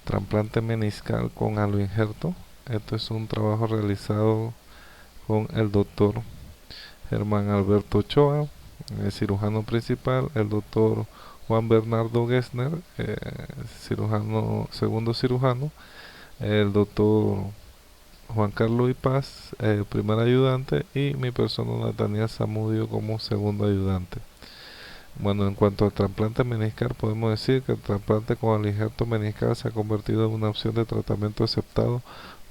Trasplante meniscal con aloinjerto. Esto es un trabajo realizado con el doctor Germán Alberto Ochoa, el cirujano principal, el doctor Juan Bernardo Gessner, segundo cirujano, el doctor Juan Carlos Ipaz, primer ayudante, y mi persona Nathaniel Zamudio como segundo ayudante. Bueno, en cuanto al trasplante meniscal, podemos decir que el trasplante con el injerto meniscal se ha convertido en una opción de tratamiento aceptado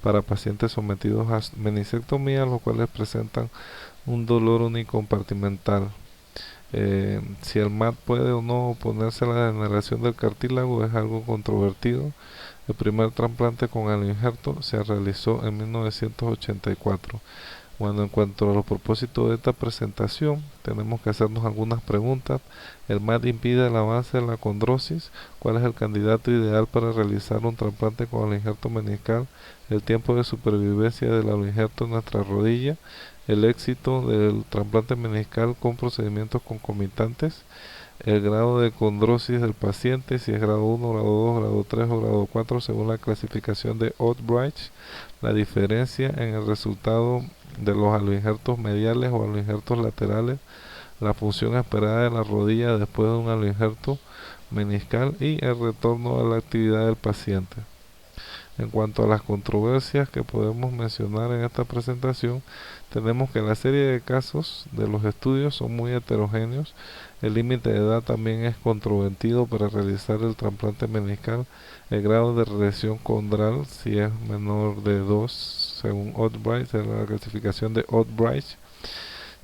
para pacientes sometidos a meniscectomía, los cuales presentan un dolor unicompartimental. Si el MAT puede o no oponerse a la degeneración del cartílago es algo controvertido. El primer trasplante con el injerto se realizó en 1984. Bueno, en cuanto a los propósitos de esta presentación, tenemos que hacernos algunas preguntas. ¿El MAT impide el avance de la condrosis? ¿Cuál es el candidato ideal para realizar un trasplante con el injerto meniscal? ¿El tiempo de supervivencia del injerto en nuestra rodilla? ¿El éxito del trasplante meniscal con procedimientos concomitantes? El grado de condrosis del paciente, si es grado 1, grado 2, grado 3 o grado 4 según la clasificación de Oatbridge, la diferencia en el resultado de los aloinjertos mediales o aloinjertos laterales, la función esperada de la rodilla después de un aloinjerto meniscal y el retorno a la actividad del paciente. En cuanto a las controversias que podemos mencionar en esta presentación, tenemos que la serie de casos de los estudios son muy heterogéneos. El límite de edad también es controvertido para realizar el trasplante meniscal. El grado de regresión condral, si es menor de 2, según Oatbridge, en la clasificación de Oatbridge.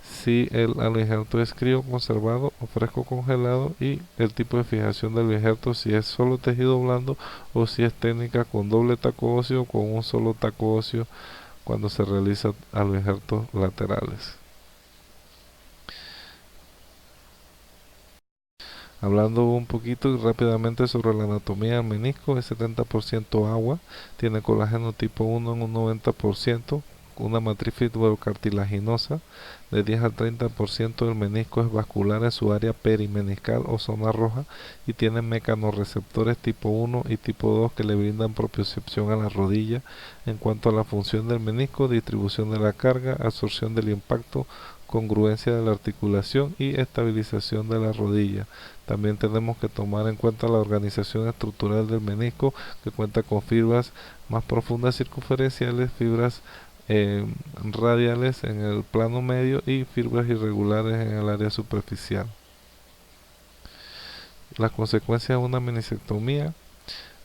Si el aloinjerto es crioconservado o fresco congelado, y el tipo de fijación del injerto, si es solo tejido blando o si es técnica con doble taco óseo o con un solo taco óseo cuando se realiza aloinjertos laterales. Hablando un poquito y rápidamente sobre la anatomía del menisco, es 70% agua, tiene colágeno tipo 1 en un 90%, una matriz fibrocartilaginosa. De 10 al 30% del menisco es vascular en su área perimeniscal o zona roja y tiene mecanorreceptores tipo 1 y tipo 2 que le brindan propiocepción a la rodilla. En cuanto a la función del menisco, distribución de la carga, absorción del impacto, congruencia de la articulación y estabilización de la rodilla. También tenemos que tomar en cuenta la organización estructural del menisco, que cuenta con fibras más profundas circunferenciales, fibras radiales en el plano medio y fibras irregulares en el área superficial. Las consecuencias de una meniscectomía: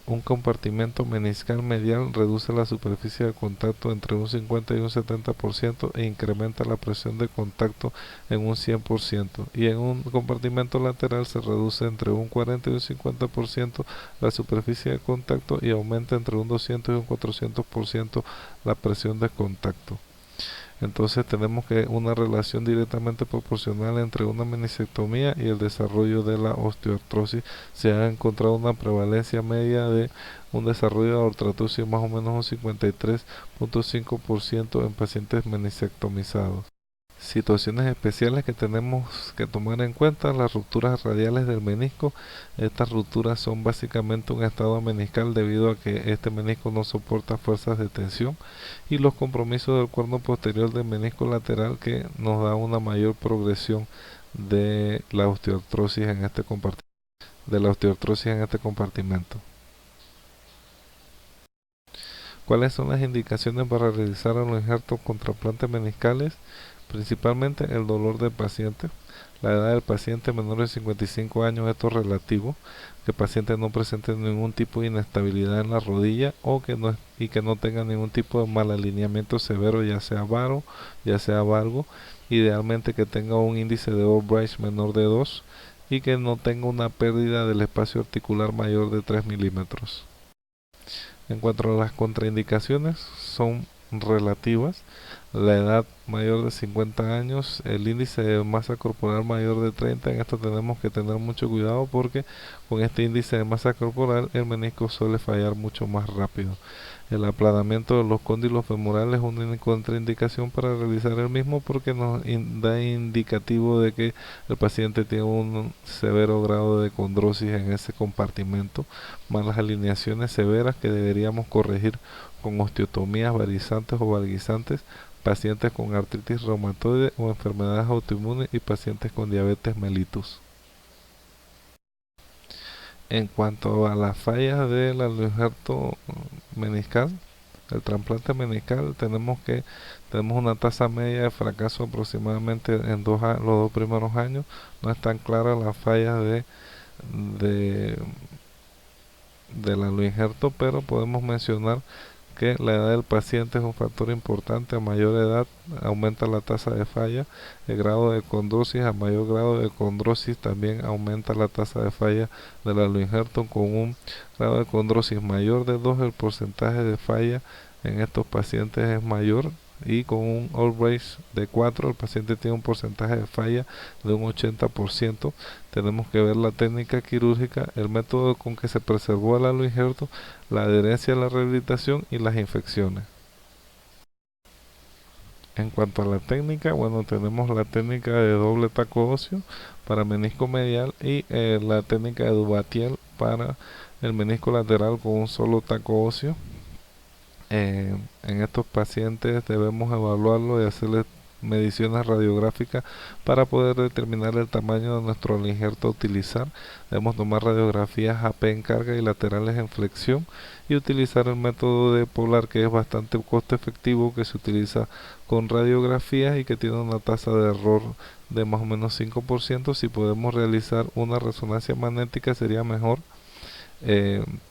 un compartimento meniscal medial reduce la superficie de contacto entre un 50 y un 70% e incrementa la presión de contacto en un 100%, y en un compartimento lateral se reduce entre un 40 y un 50% la superficie de contacto y aumenta entre un 200 y un 400% la presión de contacto. Entonces tenemos que una relación directamente proporcional entre una meniscectomía y el desarrollo de la osteoartrosis. Se ha encontrado una prevalencia media de un desarrollo de artrosis más o menos un 53.5% en pacientes meniscectomizados. Situaciones especiales que tenemos que tomar en cuenta: las rupturas radiales del menisco. Estas rupturas son básicamente un estado meniscal debido a que este menisco no soporta fuerzas de tensión, y los compromisos del cuerno posterior del menisco lateral, que nos da una mayor progresión de la osteoartrosis en este compartimento. ¿Cuáles son las indicaciones para realizar los injertos con trasplantes meniscales? Principalmente el dolor del paciente, la edad del paciente menor de 55 años, esto es relativo, que el paciente no presente ningún tipo de inestabilidad en la rodilla y que no tenga ningún tipo de mal alineamiento severo, ya sea varo, ya sea valgo, idealmente que tenga un índice de Oatbridge menor de 2 y que no tenga una pérdida del espacio articular mayor de 3 milímetros. En cuanto a las contraindicaciones, son relativas. la edad mayor de 50 años, el índice de masa corporal mayor de 30. En esto tenemos que tener mucho cuidado porque con este índice de masa corporal el menisco suele fallar mucho más rápido. El aplanamiento de los cóndilos femorales es una contraindicación para realizar el mismo porque nos da indicativo de que el paciente tiene un severo grado de condrosis en ese compartimento, más las alineaciones severas que deberíamos corregir con osteotomías varizantes o valguizantes, pacientes con artritis reumatoide o enfermedades autoinmunes y pacientes con diabetes mellitus. En cuanto a las fallas del injerto meniscal, el trasplante meniscal, tenemos una tasa media de fracaso aproximadamente en los 2 primeros años. No están claras las fallas de, del injerto, pero podemos mencionar que la edad del paciente es un factor importante. A mayor edad aumenta la tasa de falla. El grado de condrosis, a mayor grado de condrosis también aumenta la tasa de falla del aloinjerto. Con un grado de condrosis mayor de 2, el porcentaje de falla en estos pacientes es mayor, y con un all-raise de 4 el paciente tiene un porcentaje de falla de un 80%. Tenemos que ver la técnica quirúrgica, el método con que se preservó el aloinjerto, la adherencia a la rehabilitación y las infecciones. En cuanto a la técnica, bueno, tenemos la técnica de doble taco óseo para menisco medial y la técnica de Duvatiel para el menisco lateral con un solo taco óseo. En estos pacientes debemos evaluarlo y hacerle mediciones radiográficas para poder determinar el tamaño de nuestro injerto a utilizar. Debemos tomar radiografías AP en carga y laterales en flexión y utilizar el método de Polar, que es bastante costo efectivo, que se utiliza con radiografías y que tiene una tasa de error de más o menos 5%. Si podemos realizar una resonancia magnética sería mejor.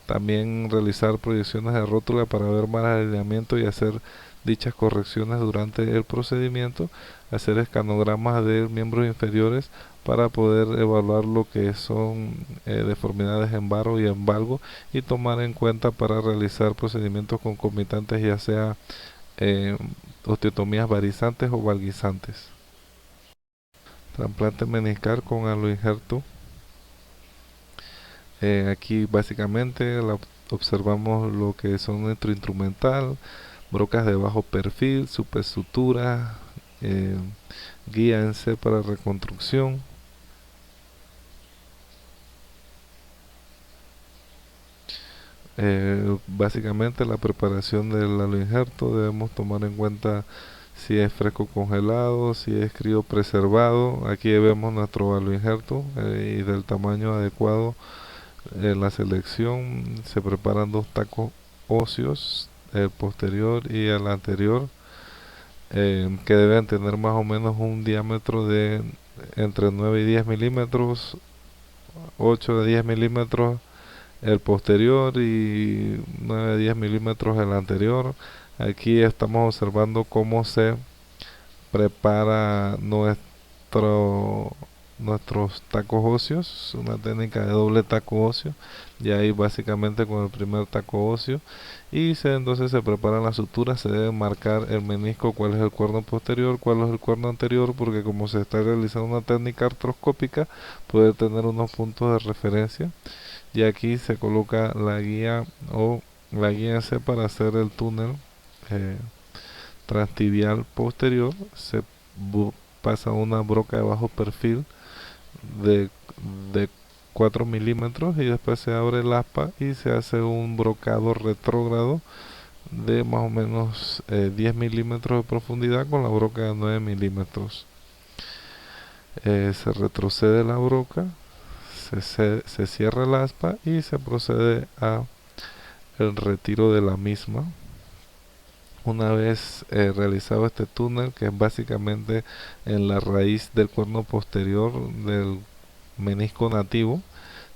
También realizar proyecciones de rótula para ver más alineamiento y hacer dichas correcciones durante el procedimiento, hacer escanogramas de miembros inferiores para poder evaluar lo que son deformidades en varo y en valgo, y tomar en cuenta para realizar procedimientos concomitantes, ya sea eh, osteotomías varizantes o valguizantes. Trasplante meniscal con aloinjerto. Aquí básicamente observamos lo que son nuestro instrumental, brocas de bajo perfil, supersutura, eh, guía en C para reconstrucción. Básicamente la preparación del aloinjerto debemos tomar en cuenta si es fresco congelado, si es crío preservado. Aquí vemos nuestro aloinjerto y del tamaño adecuado. En la selección se preparan 2 tacos óseos, el posterior y el anterior, que deben tener más o menos un diámetro de entre 9 y 10 milímetros, 8 a 10 milímetros el posterior y 9 a 10 milímetros el anterior. Aquí estamos observando cómo se prepara nuestros tacos óseos, una técnica de doble taco óseo, y ahí básicamente con el primer taco óseo, y entonces se preparan las suturas. Se debe marcar el menisco, cuál es el cuerno posterior, cuál es el cuerno anterior, porque como se está realizando una técnica artroscópica puede tener unos puntos de referencia, y aquí se coloca la guía o la guía C para hacer el túnel eh, transtibial posterior. Se pasa una broca de bajo perfil de, de 4 milímetros y después se abre el aspa y se hace un brocado retrógrado de más o menos 10 milímetros de profundidad con la broca de 9 milímetros. Se retrocede la broca, se cierra el aspa y se procede a el retiro de la misma. Una vez realizado este túnel, que es básicamente en la raíz del cuerno posterior del menisco nativo,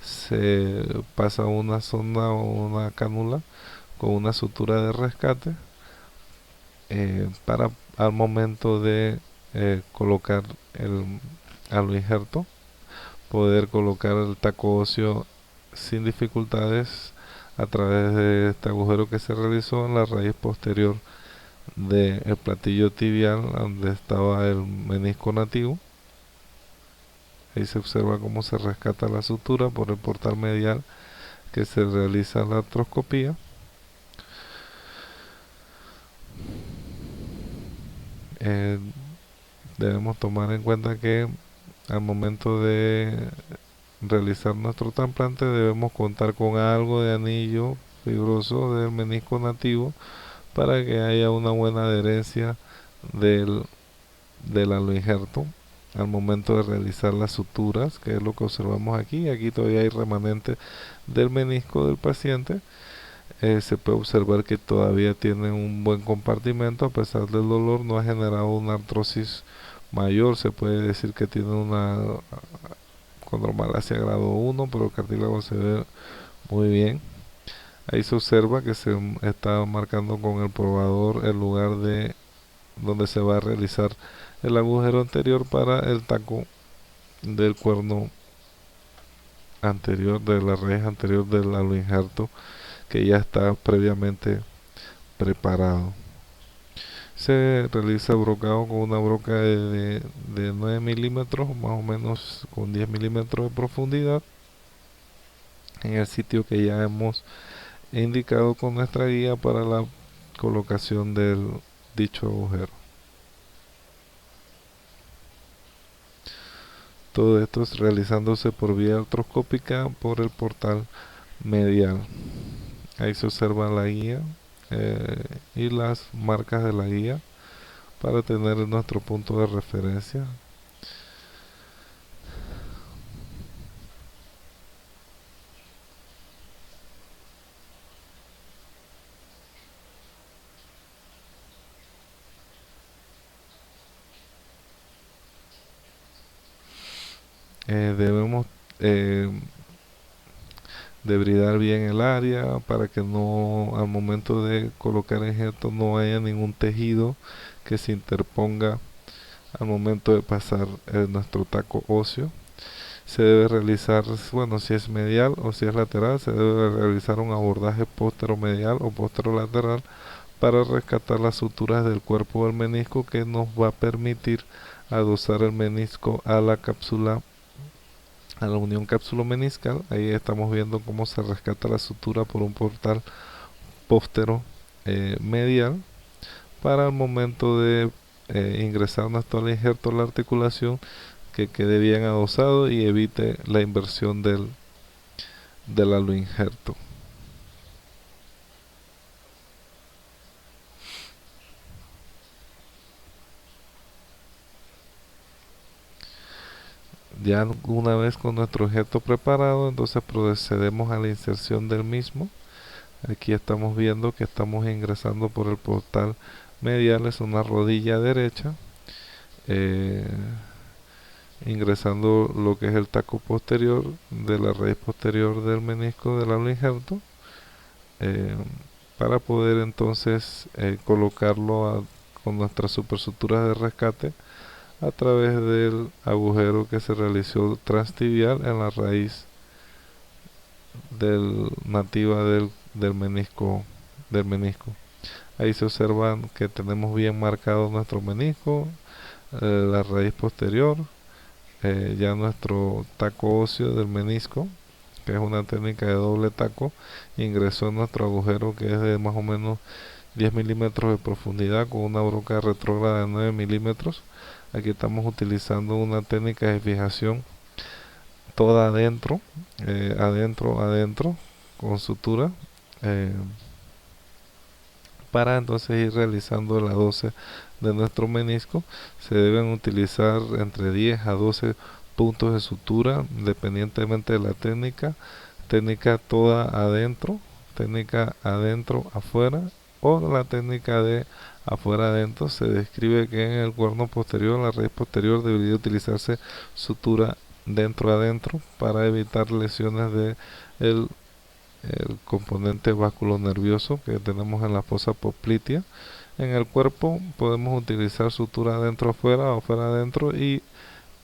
se pasa una sonda o una cánula con una sutura de rescate para al momento de colocar el aloinjerto poder colocar el taco óseo sin dificultades a través de este agujero que se realizó en la raíz posterior del platillo tibial donde estaba el menisco nativo. Ahí se observa cómo se rescata la sutura por el portal medial que se realiza la artroscopía. Eh, Debemos tomar en cuenta que al momento de realizar nuestro trasplante debemos contar con algo de anillo fibroso del menisco nativo para que haya una buena adherencia del, del aloinjerto al momento de realizar las suturas, que es lo que observamos aquí. Aquí todavía hay remanente del menisco del paciente. Se puede observar que todavía tiene un buen compartimento a pesar del dolor, no ha generado una artrosis mayor. Se puede decir que tiene una condromalacia grado 1, pero el cartílago se ve muy bien. Ahí se observa que se está marcando con el probador el lugar de donde se va a realizar el agujero anterior para el taco del cuerno anterior, de la raíz anterior del aloinjerto, que ya está previamente preparado. Se realiza brocado con una broca de 9 milímetros, más o menos con 10 milímetros de profundidad, en el sitio que ya hemos indicado con nuestra guía para la colocación del dicho agujero. Todo esto es realizándose por vía artroscópica por el portal medial. Ahí se observa la guía y las marcas de la guía para tener nuestro punto de referencia. Debemos eh, debridar bien el área para que no, al momento de colocar el injerto, no haya ningún tejido que se interponga al momento de pasar nuestro taco óseo. Se debe realizar, bueno, si es medial o si es lateral, se debe realizar un abordaje posteromedial o posterolateral para rescatar las suturas del cuerpo del menisco, que nos va a permitir adosar el menisco a la cápsula, a la unión cápsulo-meniscal. Ahí estamos viendo cómo se rescata la sutura por un portal póstero medial para el momento de ingresar nuestro injerto a la articulación, que quede bien adosado y evite la inversión del aloinjerto. Ya una vez con nuestro objeto preparado, entonces procedemos a la inserción del mismo. Aquí estamos viendo que estamos ingresando por el portal medial, es una rodilla derecha, eh, ingresando lo que es el taco posterior de la raíz posterior del menisco del aloinjerto, eh, para poder entonces colocarlo con nuestras supersuturas de rescate a través del agujero que se realizó transtibial en la raíz nativa del menisco. Ahí se observan que tenemos bien marcado nuestro menisco, la raíz posterior, ya nuestro taco óseo del menisco, que es una técnica de doble taco, ingresó en nuestro agujero, que es de más o menos 10 milímetros de profundidad con una broca retrógrada de 9 milímetros. Aquí estamos utilizando una técnica de fijación toda adentro, adentro, con sutura, eh, para entonces ir realizando la 12 de nuestro menisco. Se deben utilizar entre 10 a 12 puntos de sutura, dependientemente de la técnica toda adentro, técnica adentro afuera, o la técnica de afuera adentro. Se describe que en el cuerno posterior, la raíz posterior, debería utilizarse sutura dentro adentro para evitar lesiones de el componente nervioso que tenemos en la fosa poplitea. En el cuerpo podemos utilizar sutura adentro afuera o afuera adentro, y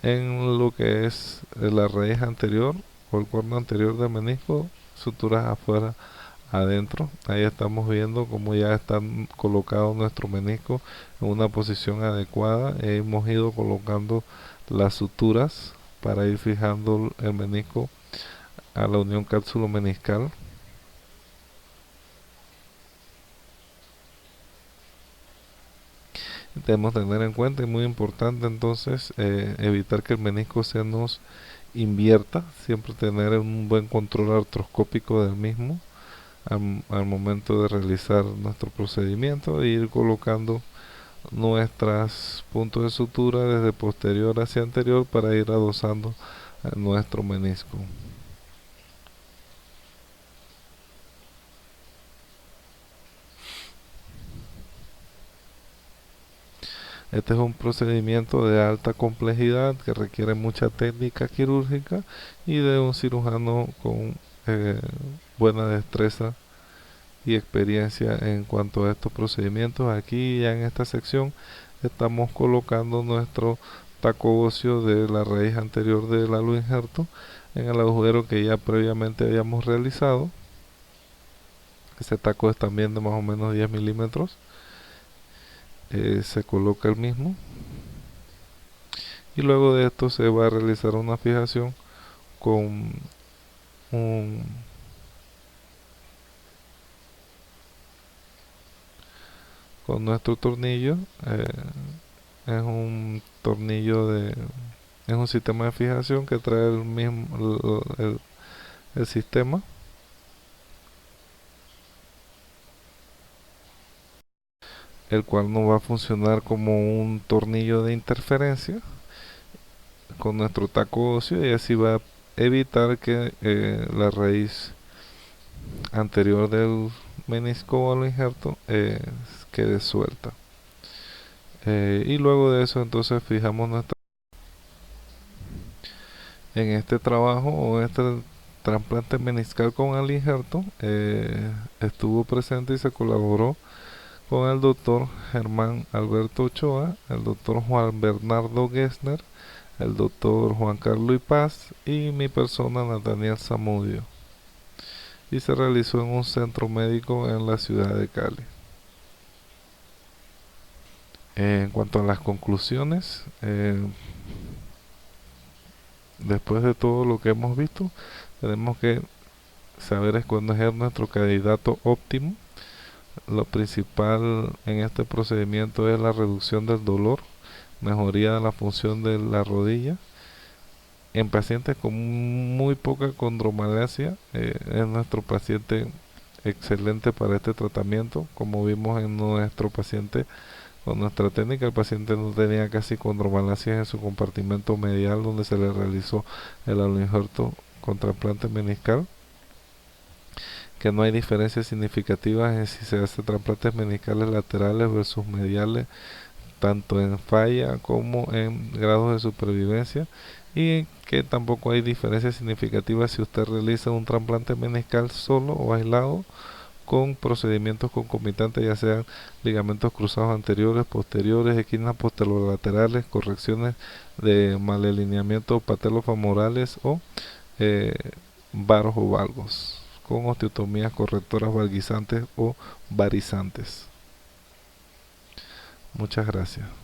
en lo que es la raíz anterior o el cuerno anterior del menisco, suturas afuera adentro. Ahí estamos viendo cómo ya está colocado nuestro menisco en una posición adecuada. Hemos ido colocando las suturas para ir fijando el menisco a la unión cápsulo-meniscal. Debemos tener en cuenta, y muy importante entonces, evitar que el menisco se nos invierta, siempre tener un buen control artroscópico del mismo al momento de realizar nuestro procedimiento e ir colocando nuestros puntos de sutura desde posterior hacia anterior para ir adosando a nuestro menisco. Este es un procedimiento de alta complejidad que requiere mucha técnica quirúrgica y de un cirujano con eh, buena destreza y experiencia en cuanto a estos procedimientos. Aquí ya en esta sección estamos colocando nuestro taco óseo de la raíz anterior del halo injerto en el agujero que ya previamente habíamos realizado. Este taco es también de más o menos 10 milímetros. Se coloca el mismo y luego de esto se va a realizar una fijación con un con nuestro tornillo. Es un tornillo de es un sistema de fijación que trae el mismo el sistema, el cual no va a funcionar como un tornillo de interferencia con nuestro taco óseo, y así va a evitar que la raíz anterior del menisco o el injerto quede suelta. Y luego de eso entonces fijamos nuestra en este trabajo o este trasplante meniscal con el injerto. Estuvo presente y se colaboró con el doctor Germán Alberto Ochoa, el doctor Juan Bernardo Gessner, el doctor Juan Carlos Paz y mi persona Nathaniel Zamudio, y se realizó en un centro médico en la ciudad de Cali. En cuanto a las conclusiones, después de todo lo que hemos visto, tenemos que saber escoger nuestro candidato óptimo. Lo principal en este procedimiento es la reducción del dolor, mejoría de la función de la rodilla. En pacientes con muy poca condromalacia, es nuestro paciente excelente para este tratamiento. Como vimos en nuestro paciente con nuestra técnica, el paciente no tenía casi condromalacia en su compartimento medial donde se le realizó el injerto con trasplante meniscal, que no hay diferencias significativas en si se hace trasplantes meniscales laterales versus mediales, tanto en falla como en grados de supervivencia, y que tampoco hay diferencias significativas si usted realiza un trasplante meniscal solo o aislado con procedimientos concomitantes, ya sean ligamentos cruzados anteriores, posteriores, equinas posterolaterales, correcciones de malalineamiento patelofemorales o eh, varos o valgos, con osteotomías correctoras valguizantes o varizantes. Muchas gracias.